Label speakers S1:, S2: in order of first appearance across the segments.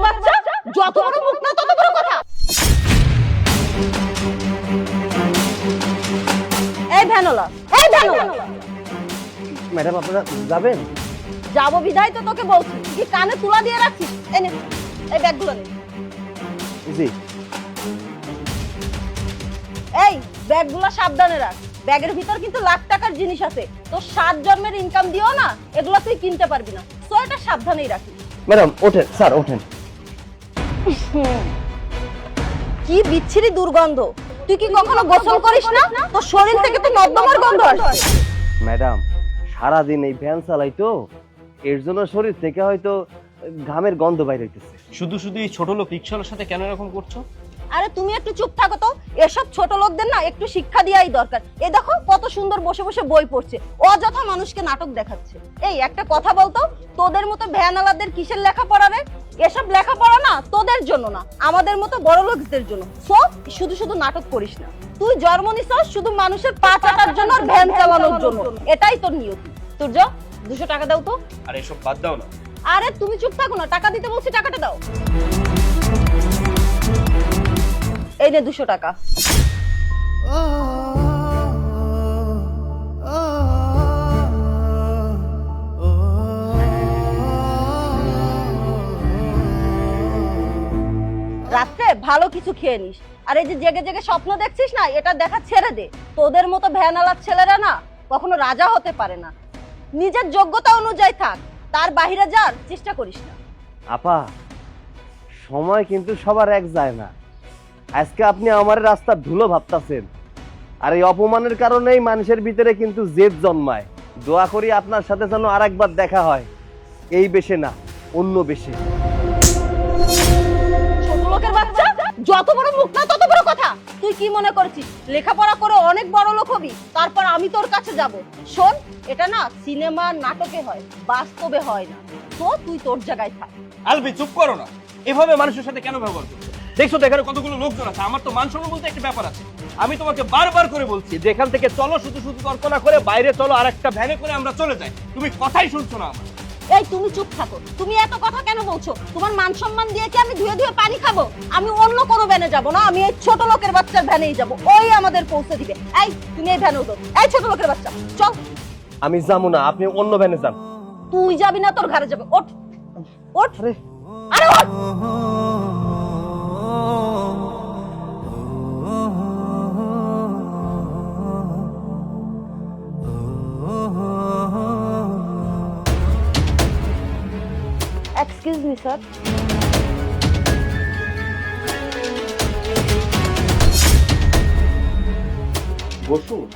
S1: বাচ্চা, যত বড় মুখ না তত বড় কথা। এই ভ্যানওয়ালা, এই ভ্যানওয়ালা,
S2: ম্যাডাম আপনারা যাবেন?
S1: যাবো বিধায় তো তোকে বলছি, কি কানে তুলা দিয়ে রাখছিস? এই নে, এই ব্যাগগুলো নে।
S2: জি।
S1: এই ব্যাগগুলো সাবধানে রাখ, ব্যাগের ভিতর কিন্তু লাখ টাকার জিনিস আছে, তোর 7 জন্মের ইনকাম দিও না এগুলো তুই কিনতে পারবি না, তো এটা সাবধানেই রাখিস।
S2: ম্যাডাম ওঠেন, স্যার ওঠেন।
S1: কি বিচ্ছিরি দুর্গন্ধ, তুই কি কখনো গোসল করিস না? তোর শরীর থেকে তো নর্দমার গন্ধ আসে।
S2: ম্যাডাম সারাদিন এই ভ্যান চালাই তো, এর জন্য শরীর থেকে হয়তো ঘামের গন্ধ বাইরে হইতেছে।
S3: শুধু শুধু এই ছোট লোক রিক্সাওয়ালার সাথে কেন এরকম করছো?
S1: আরে তুমি একটু চুপ থাকো তো, এসব ছোট লোকদের না একটু শিক্ষা দেওয়াই দরকার। এ দেখো কত সুন্দর বসে বসে বই পড়ছে, অযথা মানুষকে নাটক দেখাচ্ছে। এই একটা কথা বলতো, তোদের মতো ভ্যানওয়ালাদের কিসের লেখাপড়া রে? এসব লেখাপড়া না তোদের জন্য না, আমাদের মতো বড় লোকদের জন্য। সো শুধু শুধু নাটক করিস না, তুই জন্ম নিছস শুধু মানুষের পা চাটার জন্য আর ভ্যান চালানোর জন্য, এটাই তোর নিয়তি। তোর 200 টাকা দাও তো।
S3: আর এসব বাদ দাও না।
S1: আরে তুমি চুপ থাকো না, টাকা দিতে বলছি, টাকাটা দাও। এই নে 200 টাকা। রাত্রে ভালো কিছু খেয়ে নিস, আর এই যে জেগে জেগে স্বপ্ন দেখছিস না, এটা দেখা ছেড়ে দে। তোদের মতো ভ্যানওয়ালার ছেলেরা না কখনো রাজা হতে পারে না, নিজের যোগ্যতা অনুযায়ী থাক, তার বাইরে যাওয়ার চেষ্টা করিস না।
S2: আপা সময় কিন্তু সবার এক যায় না, আজকে আপনি আমার রাস্তা ধুলো ভাবতাছেন, আর এই অপমানের কারণেই মানুষের ভিতরে কিন্তু জেদ জন্মায়। দোয়া করি আপনার সাথে যেন আরেকবার দেখা হয়, এই বেশে না অন্য বেশে।
S1: ছোট লোকের বাচ্চা, যত বড় মুখ না তত বড় কথা। তুই কি মনে করছিস লেখাপড়া করে অনেক বড় লোক হবি, তারপর আমি তোর কাছে যাব? শোন, এটা না সিনেমা নাটকে হয়, বাস্তবে হয় না। তো তুই তোর জায়গায় থাক।
S3: আলবি চুপ করো না, এভাবে মানুষের সাথে কেন ব্যবহার করছো? দেখছো তো এখানে কতগুলো লোকজন আছে, আমার তো মান সম্মান বলতে একটা ব্যাপার আছে। আমি তোমাকে বারবার করে বলছি যে এখান থেকে চলো, শুধু শুধু তর্ক না করে বাইরে চলো, আর একটা ভ্যানে করে আমরা চলে যাই। তুমি কথাই শুনছো না আমার।
S1: এই তুমি চুপ থাকো, তুমি এত কথা কেন বলছো? তোমার মান সম্মান দিয়ে কি আমি ধুয়ে ধুয়ে পানি খাবো? আমি অন্য কোনো ভ্যানে যাব না, আমি এই ছোট লোকের বাচ্চার ভ্যানেই যাব, ওই আমাদের পৌঁছে দিবে। এই তুমি এই ভ্যানে উঠো, এই ছোট লোকের বাচ্চা চল।
S2: আমি যাবো না, আপনি অন্য ভ্যানে যান।
S1: তুই যাবি না, তোর ঘরে যাবে। ওঠ ওঠ,
S2: আরে
S1: আরে ওঠ। Excuse me sir.
S2: বসুন।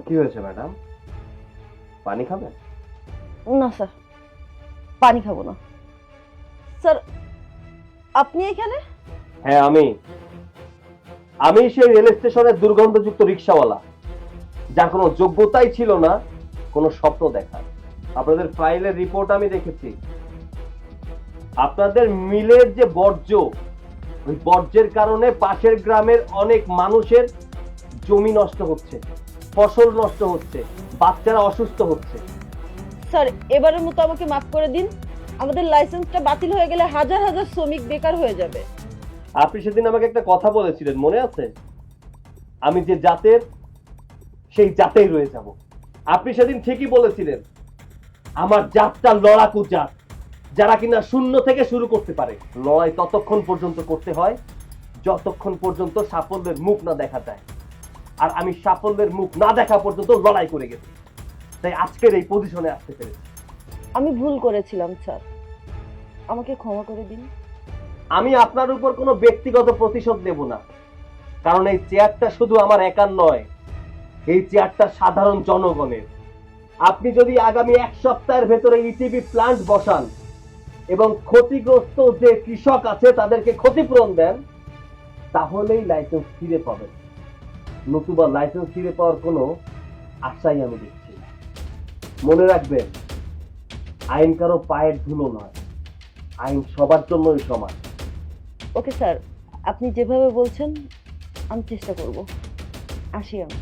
S2: কি হয়েছে ম্যাডাম, পানি খাবেন?
S1: না স্যার, পানি খাবো না। স্যার আপনি এখানে?
S2: হ্যাঁ আমি সেই রেল স্টেশনের দুর্গন্ধযুক্ত রিক্সাওয়ালা, যার কোনো যোগ্যতাই ছিল না কোনো স্বপ্ন দেখার। আপনাদের ফাইলের রিপোর্ট আমি দেখেছি, আপনাদের মিলের যে বর্জ্য, ওই বর্জ্যের কারণে পাশের গ্রামের অনেক মানুষের জমি নষ্ট হচ্ছে, ফসল নষ্ট হচ্ছে, বাচ্চারা অসুস্থ হচ্ছে।
S1: স্যার এবারের মতো আমাকে মাফ করে দিন, আমাদের লাইসেন্সটা বাতিল হয়ে গেলে হাজার হাজার শ্রমিক বেকার হয়ে যাবে।
S2: আপনি সেদিন আমাকে একটা কথা বলেছিলেন, মনে আছে? আমি যে জাতের, সেই জাতেই রয়ে যাব। আপনি সেদিন ঠিকই বলেছিলেন, আমার জাতটা লড়াকু জাত, যারা কিনা শূন্য থেকে শুরু করতে পারে। লড়াই ততক্ষণ পর্যন্ত করতে হয় যতক্ষণ পর্যন্ত সাফল্যের মুখ না দেখা যায়, আর আমি সাফল্যের মুখ না দেখা পর্যন্ত লড়াই করে গেছি, তাই আজকের এই পজিশনে আসতে পেরেছি।
S1: আমি ভুল করেছিলাম স্যার, আমাকে ক্ষমা করে দিন।
S2: আমি আপনার উপর কোনো ব্যক্তিগত প্রতিশোধ নেব না, কারণ এই চেয়ারটা শুধু আমার একার নয়, এই চেয়ারটা সাধারণ জনগণের। আপনি যদি আগামী 1 সপ্তাহের ভেতরে ইটিভি প্ল্যান্ট বসান এবং ক্ষতিগ্রস্ত যে কৃষক আছে তাদেরকে ক্ষতিপূরণ দেন, তাহলেই লাইসেন্স ফিরে পাবেন, নতুবা লাইসেন্স ফিরে পাওয়ার কোনো আশাই আমি দেখছি না। মনে রাখবেন, আইন কারো পায়ের ধুলো নয়, আইন সবার জন্যই সমান।
S1: ওকে স্যার, আপনি যেভাবে বলছেন আমি চেষ্টা করব। আসি আমি।